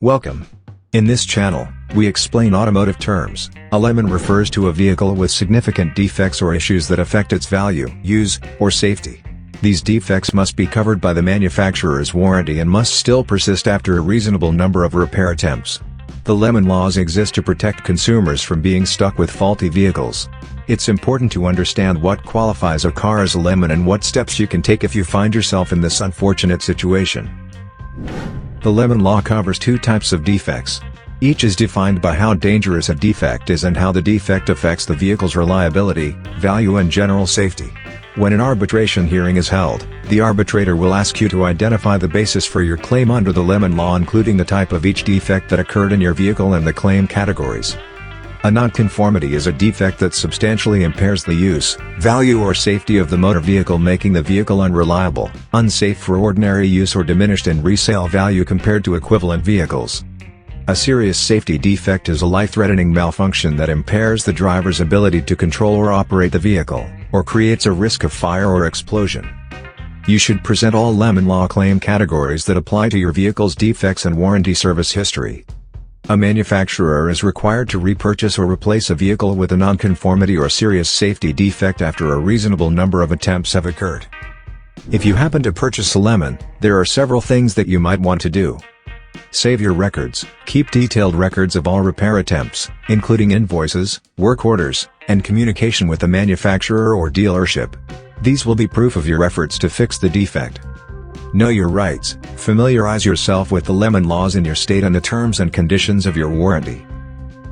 Welcome. In this channel, we explain automotive terms. A lemon refers to a vehicle with significant defects or issues that affect its value, use, or safety. These defects must be covered by the manufacturer's warranty and must still persist after a reasonable number of repair attempts. The lemon laws exist to protect consumers from being stuck with faulty vehicles. It's important to understand what qualifies a car as a lemon and what steps you can take if you find yourself in this unfortunate situation. The lemon law covers two types of defects. Each is defined by how dangerous a defect is and how the defect affects the vehicle's reliability, value and general safety. When an arbitration hearing is held, the arbitrator will ask you to identify the basis for your claim under the lemon law, including the type of each defect that occurred in your vehicle and the claim categories. A nonconformity is a defect that substantially impairs the use, value or safety of the motor vehicle, making the vehicle unreliable, unsafe for ordinary use or diminished in resale value compared to equivalent vehicles. A serious safety defect is a life-threatening malfunction that impairs the driver's ability to control or operate the vehicle, or creates a risk of fire or explosion. You should present all lemon law claim categories that apply to your vehicle's defects and warranty service history. A manufacturer is required to repurchase or replace a vehicle with a nonconformity or serious safety defect after a reasonable number of attempts have occurred. If you happen to purchase a lemon, there are several things that you might want to do. Save your records. Keep detailed records of all repair attempts, including invoices, work orders, and communication with the manufacturer or dealership. These will be proof of your efforts to fix the defect. Know your rights. Familiarize yourself with the lemon laws in your state and the terms and conditions of your warranty.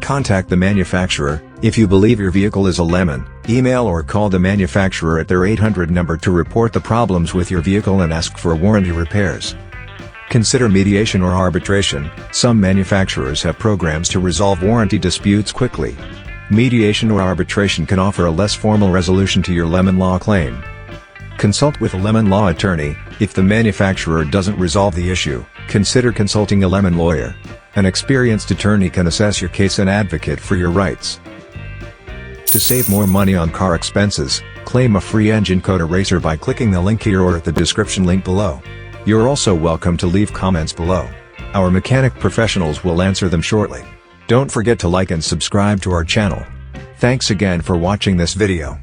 Contact the manufacturer. If you believe your vehicle is a lemon, email or call the manufacturer at their 800 number to report the problems with your vehicle and ask for warranty repairs. Consider mediation or arbitration. Some manufacturers have programs to resolve warranty disputes quickly. Mediation or arbitration can offer a less formal resolution to your lemon law claim. Consult with a lemon law attorney. If the manufacturer doesn't resolve the issue, consider consulting a lemon lawyer. An experienced attorney can assess your case and advocate for your rights. To save more money on car expenses, claim a free engine code eraser by clicking the link here or at the description link below. You're also welcome to leave comments below. Our mechanic professionals will answer them shortly. Don't forget to like and subscribe to our channel. Thanks again for watching this video.